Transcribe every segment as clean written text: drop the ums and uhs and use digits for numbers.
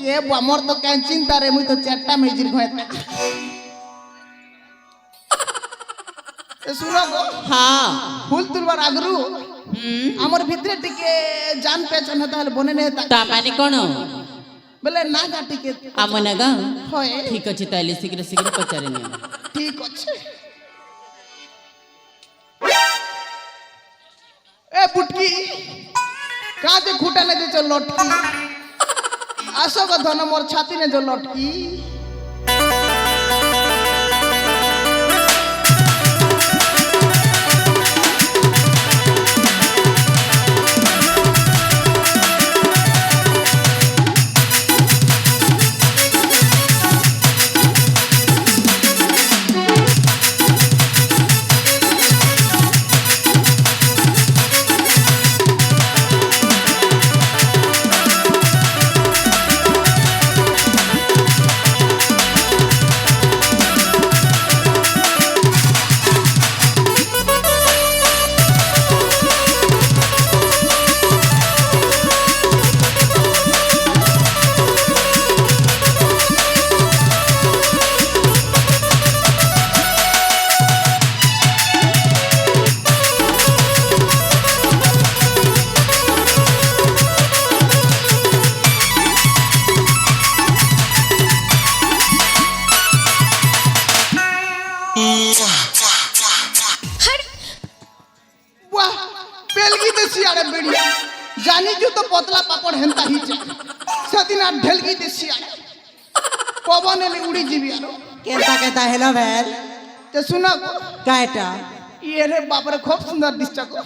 কে আমার তো কেন চিন্তা রে মুই তো চারটা মেজির ঘরে শুনো গো হ্যাঁ ফুল তুলবার আগরু আমার ভিতরে টিকে জান পেছন তাহলে বনে নে তা মানে কোন বলে না গা টিকে আমনা গা হয় ঠিক আছে তাইলে শীঘ্র শীঘ্র পচারে নিও ঠিক আছে এ পুটকি কাজে খুঁটা নে যে লটকি আসো গো ধন মোর ছাতি নে যে লটকি जानी जो तो पतला पापड़ हेंता ही सेदिन आ ढेलगी देसी आ पवन ने उड़ी जीवी आरो केता केता हेलो भेल ते सुना काटा ये रे बाप रे खूब सुंदर दिसता को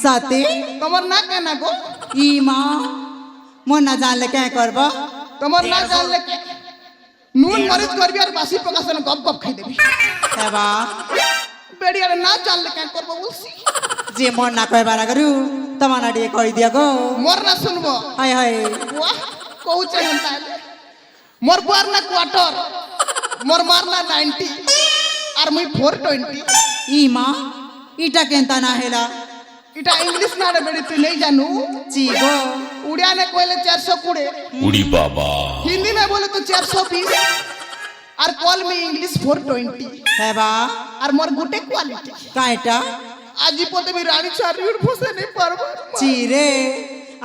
साथी तमर ना कहना को ई मां मन ना जान ले क्या करबो तमर ना जान ले के नून मरीच करबी और बासी पकासन गप गप खाई देबी हेबा बेड़ी अरे ना जान ले क्या करबो बोलसी जे मन ना कहबारा करू तमाना डे कहि दिया गो मोर ना सुनबो हाय हाय वाह कहू चलता है मोर बुआर ना क्वार्टर मोर मारना 90 और मुई 420 ई मां इटा केंता ना हेला इटा इंग्लिश ना रे बेड़ी तू नहीं जानू जी गो उड़िया ने कोइले 420 उड़ी बाबा हिंदी में बोले तो 420 और कॉल में इंग्लिश 420 हेबा और मोर गुटे क्वालिटी काटा आजी पोते भी रानी चारी उड़ फसे नहीं पारबो चीरे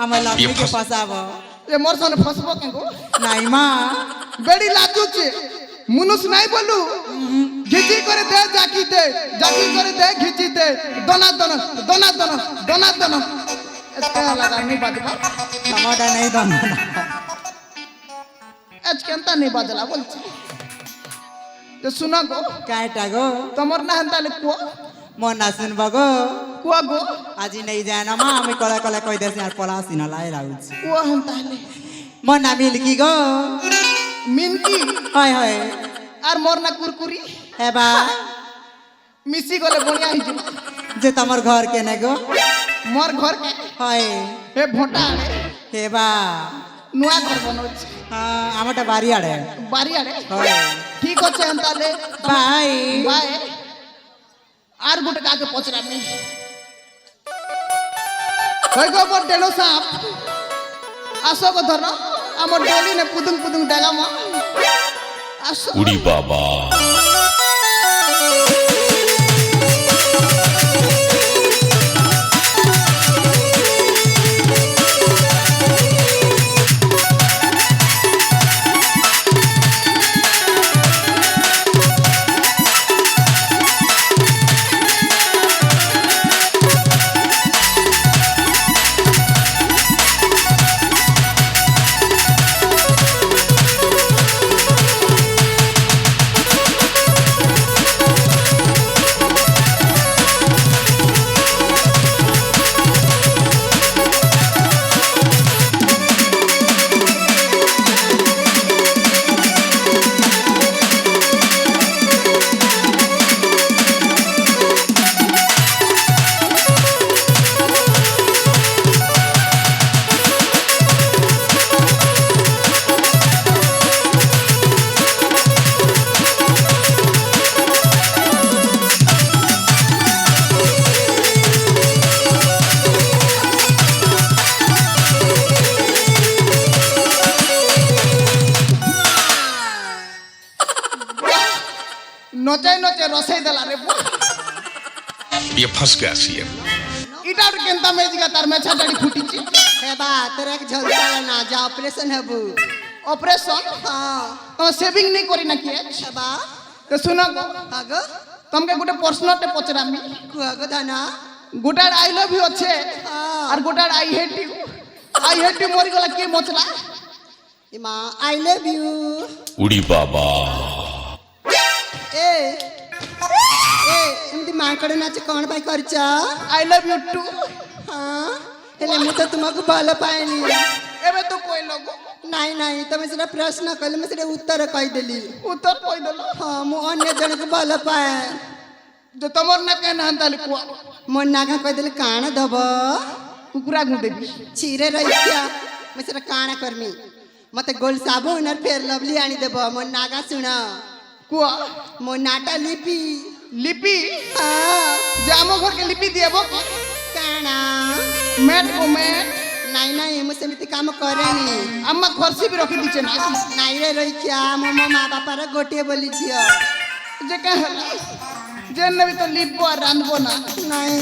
आमा लवली के फसाबो ये मोर सने फसबो केगो नाई मां बेड़ी लाजू छे मुनुस नहीं बोलू घिची करे दे जाकी करे दे घिची दे दोना दोना दोना दोना दोना दोना इसका लगा नहीं बाजला टमाटर नहीं दोना आज केंता नहीं बाजला बोलছি तो सुना गो काटा गो तमर ना हंता ले को मन ना सुनबो गो को गो আজি नहीं जाना मां আমি কলা কলা কই দেছি আর পলাসি না লাই রাউছি को हंता ले मन ना मिलकी गो मिनकी हाय हाय और मोर ना कुरकुरी हेबा मिसी गले बनिया ही जो जे तमर घर के ने गो मोर घर के हाय हे भोटा हेबा नुआ घर बनोच हां আমাটা বাড়ি আড়ে बारी आरे हाय ठीक আছে हंता ले बाय बाय আর গুটে কাকে পচরামি কই গো বড় ডেলো সাপ আসো গো ধর আমার ডলি নে পুদুং পুদুং ডাগামা আসো उड़ी बाबा নচাই নচে রসাই দেলা রে ये फंस गया सीएम। ইটা কেনতা মেজিকা তার মেছা দাড়ি ফুটিছে হেবা তোর এক ঝলসালে না যা অপারেশন হবু অপারেশন হ্যাঁ তো সেভিং নেই করি নাকি হেবা তো শুনো গো আগো তোমাকে গোটে প্রশ্নতে পচরামি কুয়াগো ধানা গোটার আই লাভ ইউ আছে হ্যাঁ আর গোটার আই হেট ইউ মরি গলা কি মচলা ইমা আই লাভ ইউ उड़ी बाबा এ এ এমতি মাଙ୍କড় নাচ কোন পাই করছ আই লাভ ইউ টু হ্যাঁ হেলে মু তো তোমাকে ভালো পাইনি এবে তো কইল গো নাই নাই তুমি সেটা প্রশ্ন কইলে মু সেটা উত্তর কইদেলি উত্তর কই দেল হ্যাঁ মু অন্য জনকে ভালো পায় যে তোমার না কেন হান্তালি কুয়া মো নাগা কইদেলি কাণ দব কুকুরা গু দেবি চিরে রইছা মু সেটা কাণ করমি মতে গোল সাবুন আর ফের লভলি আনি দেব মো নাগা শুন কুয়া মো নাটা লিপি লিপি হ্যাঁ যে আম ঘরকে লিপি দিয়েব কাଣା ম্যাট গো ম্যাট নাই নাই মু সেমিতি কাম করেনি আম্মা খরচি বি রখি দিছে না নাই রে রইছা মো মো মা বাপার গোটিয়ে বলি ঝিও যে কে হলা যে নেবি তো লিপবো আর রাঁধবো না নাই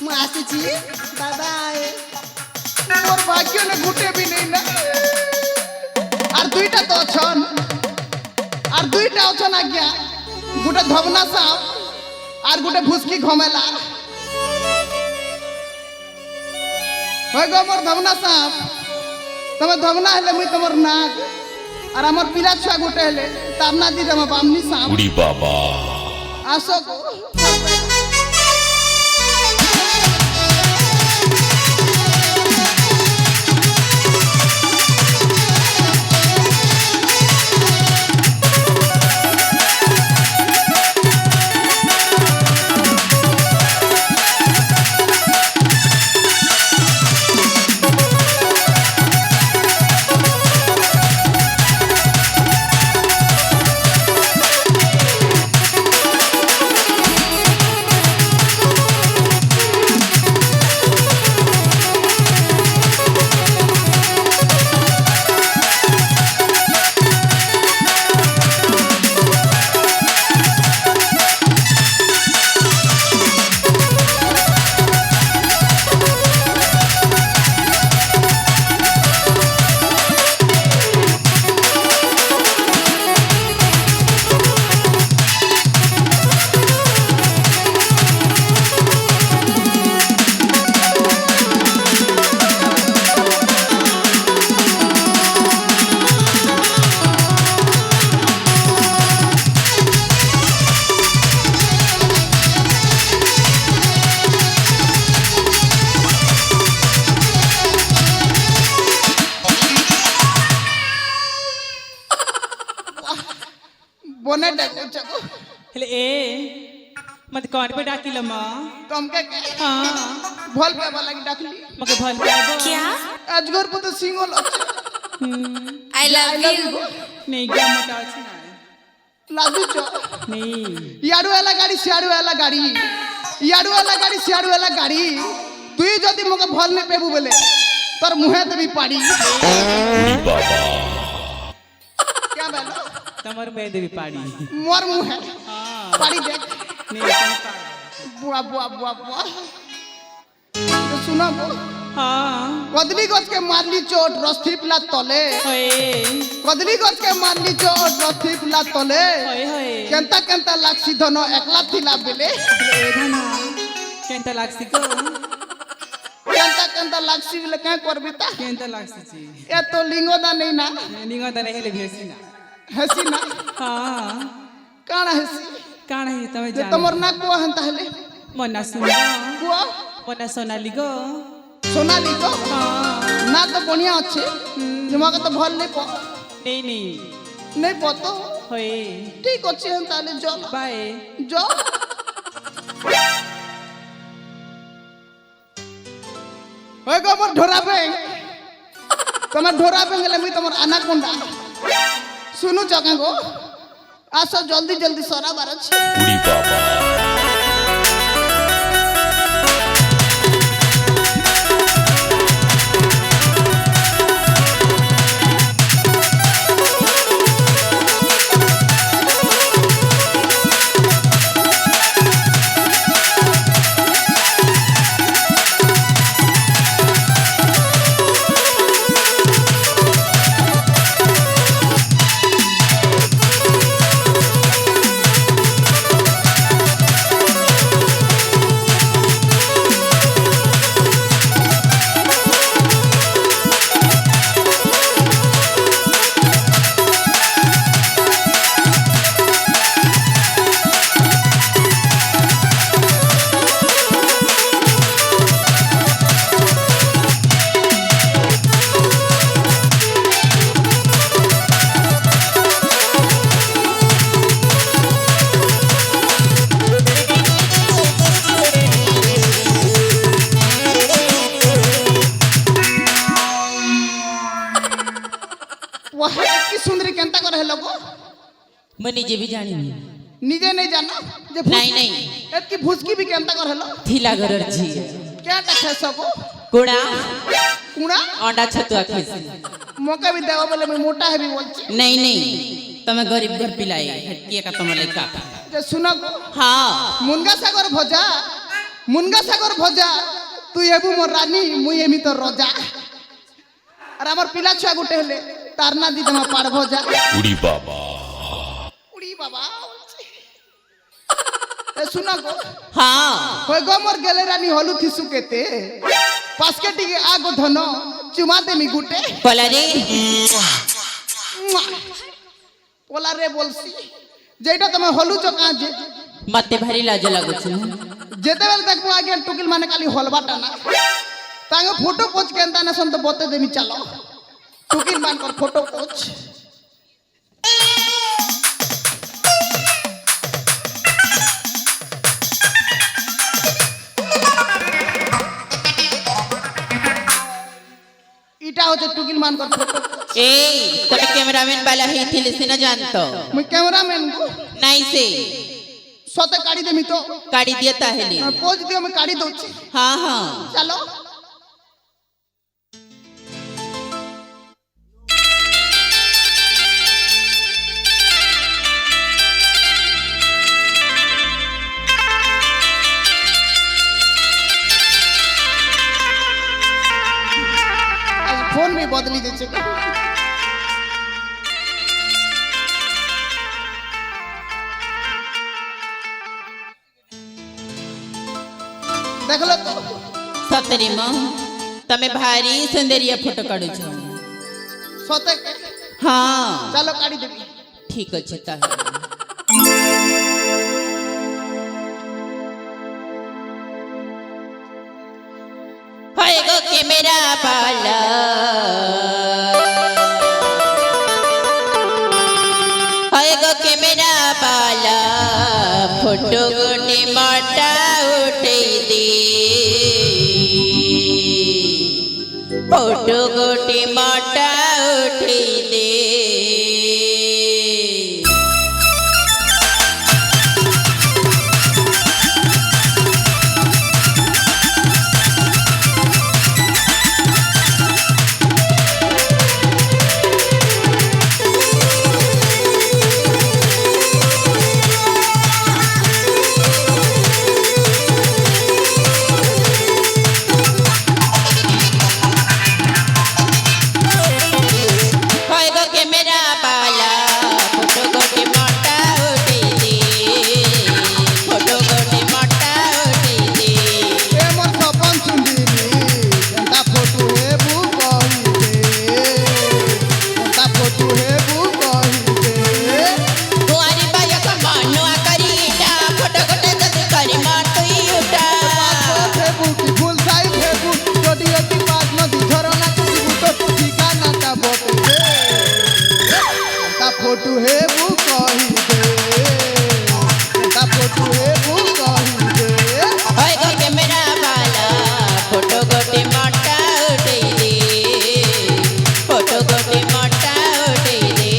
মু আসিছি বাই বাই তোর ভাগ্য না ঘুটে বি নেই না আর দুইটা তো অছন আর দুইটা অছন আজ্ঞা গোটে ধবনা সাপ আর গোটে ভুসকি ঘমেলা হয় গো মোর ধবনা সাপ তুমি ধবনা হেলে মুই তোমার নাক আর আমার পিলা ছুয়া গোটে হেলে তার না দি আমার বামনি সাপ उड़ी बाबा আসো গো বনে ডাকো চাকো हेले ए मत कौन पे डाकिल माँ তমকে কে हाँ ভাল পাবা লাগি ডাকলি मके भल पाबो क्या আজগর পত সিঙ্গল আছে आई लव यू नहीं गया मत आज ना লাজুচ नहीं ইয়াড়ু এলা গাড়ি সিয়াড়ু এলা গাড়ি ইয়াড়ু এলা গাড়ি সিয়াড়ু এলা গাড়ি তুই যদি মকে ভাল নে পেবু বলে তোর মুহে দেবি পাড়ি उड़ी बाबा क्या বেলো तमर पे देवी पाड़ी মোর মুহে हाँ পাড়ি দেখ नहीं तुम पाड़ी। বুয়া বুয়া বুয়া বুয়া তো শুনো গো हाँ কদলি গছকে মারলি চোট রস্থি পিলা তলে होए কদলি গছকে মারলি চোট রস্থি পিলা তলে होए होए কেনতা কেনতা লাগছি ধন একলা থিলা বেলে এ ধানা केंता लागसी को কেনতা কেনতা লাগছি বলে কে করবি তা केंता लागसी ची এত লিঙ্গদা নেই না निंगा तने हेले भेसी ना হেসি না हाँ কাଣା হেসি काण है तमे যে जान তোমার না কুয়া হেনতা হেলে मना सुनो কুয়া मना सोनाली गो সোনালি তো हाँ না তো বনিয়া আছে তোমাকে তো ভাল নেই नहीं नहीं নেই পত होए ঠিক আছে তাহলে চল बाय চল হয়ে গো মোর ঢোরা ব্যাং তোমার ঢোরা ব্যাং গেলে মুই তোমার আনাকোন্ডা শুনু চকা গো আসো জলদি জলদি সরাবার আছে उड़ी बाबा वह की सुंदरी केंता करे हेलो गो मैं निजे भी जानी निजे नहीं जाना जे नहीं नहीं एत की भुसकी भी केंता करे हेलो थिला घरर जी क्या टखे सको कोड़ा कुणा अंडा छतुआ खेसी मौका भी देवा बोले मैं मोटा है भी बोलची नहीं नहीं तमे गरीब घर पिलाई किए का तमे लइका जे सुना गो हाँ मुनगा सागर भजा तू हेबु मोर रानी मुई एमी तो रजा और हमर पिला छुआ गुटे हेले तारना दी तमा पार भजा उड़ी बाबा उड़ी बाबा ए सुना गो हाँ होय गो मोर गेले रानी हलु थिसु केते पास्केटी के आगो धनो चुमा देमी गुटे बोला रे पोला रे बोलसी जेटा तमे हलु चका जे मते भारी लाज लागु छु जेते बेल तक मु आगे टुकिल माने खाली हलबाटा ना तांगे फोटो पोच केंता ना सन तो बते देमी चलो टुकिल मान कर फोटो पोच इटा होते टुकिल मान कर फोटो पोच ए तमे कैमरामैन वाला ही थिले से न जानतो मैं कैमरामैन को नहीं से सोते काढ़ी देमी तो काढ़ी दियता हेली पोच दियो मैं काढ़ी दोची हाँ हाँ चलो फोन भी बदली दे चुका देख लो तो सतरी मां तमे भारी सुंदरिया फोटो काढू छ सोते हाँ चलो काढ़ी देवी ठीक अछि ताहे हाय गो के मेरा बाला हाय गो के मेरा बाला फोटो गोटे माटा उठे दे फोटो गोटे माटा उठे दे फोटो है वो कही दे फोटो है वो कही दे हाय गो के मेरा बाला फोटो गोटे माटा उठे दे फोटो गोटे माटा उठे दे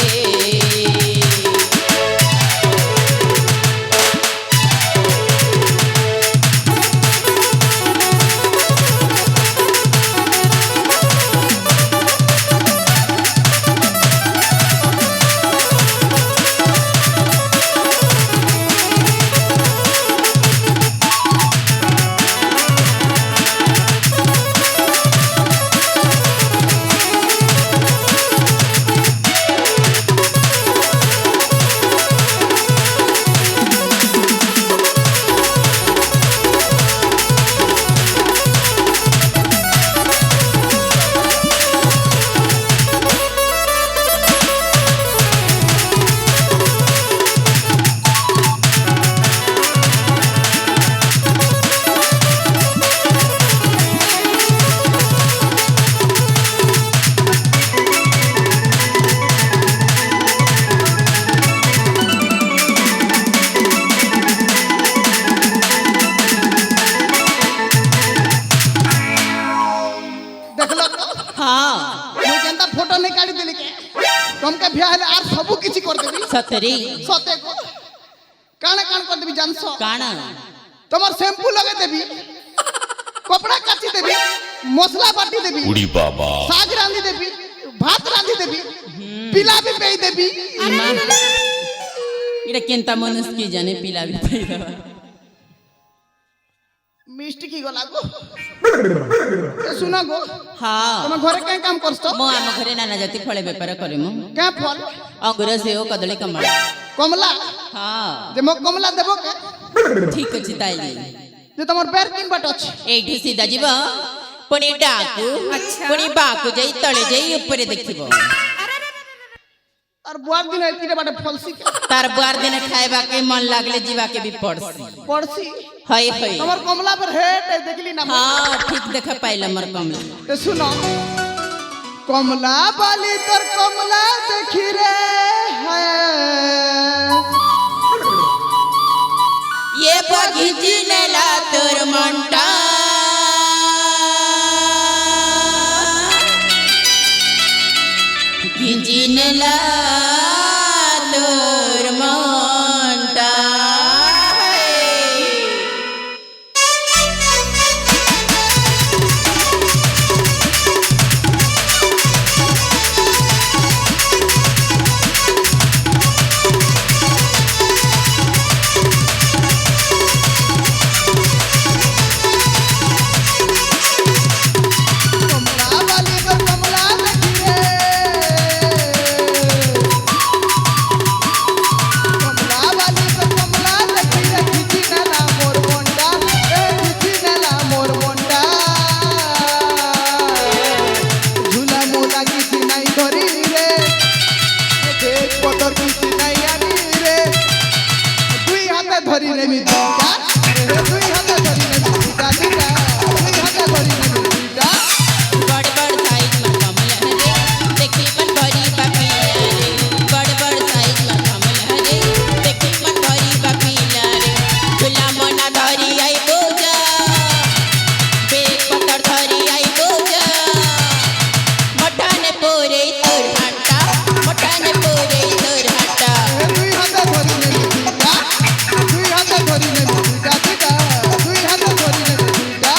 तुमके बिया हेले आर सब किछि कर देबी सतरी सते को काने कान कर देबी जानसो काण তোমার শ্যাম্পু লগে দেবি কপড়া কাচি দেবি মশলা বাটি দেবি उड़ी बाबा শাক রাঁধি দেবি ভাত রাঁধি দেবি পিলা বি পেই দেবি এটা কেনতা মানুষ কি জানে পিলা বি পাইবা মিষ্টি কি গলা গো এ শুনা গো হ্যাঁ তুমি ঘরে কাই কাম করছ মো আম ঘরে নানা জাতি ফলে বেপার করে মু কে ফল অঙ্গুর সেও কদলী কমলা কমলা হ্যাঁ যে মো কমলা দেবো কে ঠিক আছে তাইলে যে তোমার বের কিন বাট আছে এইঠু সিধা যাব পুনি ডাকু পুনি বাকু যাই তলে যাই উপরে দেখিব আর বুয়ার দিন এতিরে বাটে ফলসি কে তার বুয়ার দিনে খাইবাকে মন লাগলে জীবাকে বি পড়ছি পড়ছি হয় হয় তোমার কমলা पर হেট দেখলি না হ্যাঁ ঠিক দেখা পাইলাম মোর কমলা তো শুনো কমলা বালি তোর কমলা দেখি রে হ্যাঁ ये बगीची नेला तोर मंटा घिंची नेला तोर मंटा কমলা বালি তোর কমলা দেখি রে কমলা বালি তোর কমলা দেখি রে খিচি নালা মোর বন্ডা এ খিচি নালা মোর বন্ডা ঝুলা মোলা কিছু নাই ধরি রে দেখ পতর কিছু নাই আনি রে দুই হাতে ধরি নেমি দুইটা দুই হাতে ধরি নেমি দুইটা দুইটা দুই হাতে ধরি নেমি দুইটা बड़ बड़ साइज में कमल हरे देखी मन भरी बपीला रे बड़ बड़ साइज में कमल हरे देखी मन भरी बपीला रे झूला मोना धरी आई बोजा बेग पकड़ धरी आई बोजा मठाने पोरे तोर हट्टा मठाने पोरे तोर हट्टा দুই হাতে ধরি নেমি দুইটা দুই হাতে ধরি নেমি দুইটা দুইটা দুই হাতে ধরি নেমি দুইটা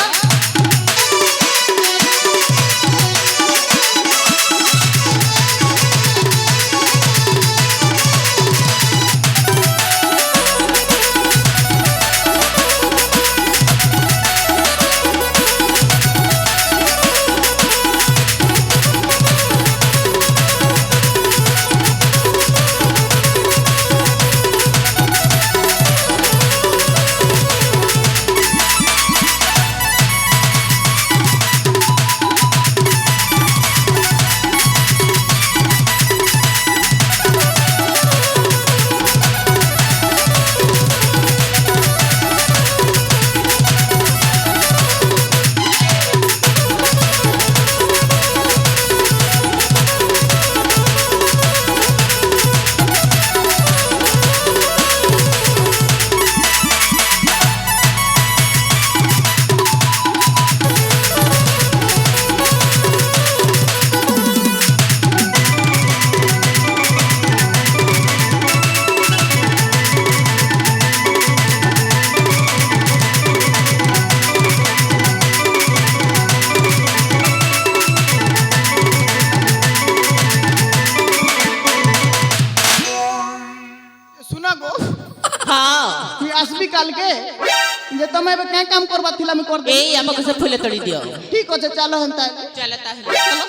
শুনা গো हाँ তুই আসবি কালকে যে তুমি এবে কে কাম করবা থিলা আমি কর দেই এই আমাকে সে ফুলে তড়ি দিও ঠিক আছে চলো হেনতা চলো তাহলে চলো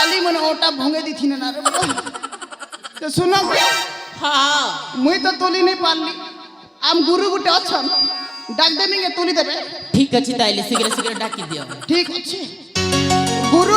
কালি মানে ওটা ভঙ্গে দিথি না রে বাবা। তো শুনো হ্যাঁ মুই তো তুলি নাই পারলি আম গুরু গুটে অছন ডাক দেবি তুলি দেবে ঠিক আছে তাইলে শীঘ্র শীঘ্র ডাকি দিও ঠিক আছে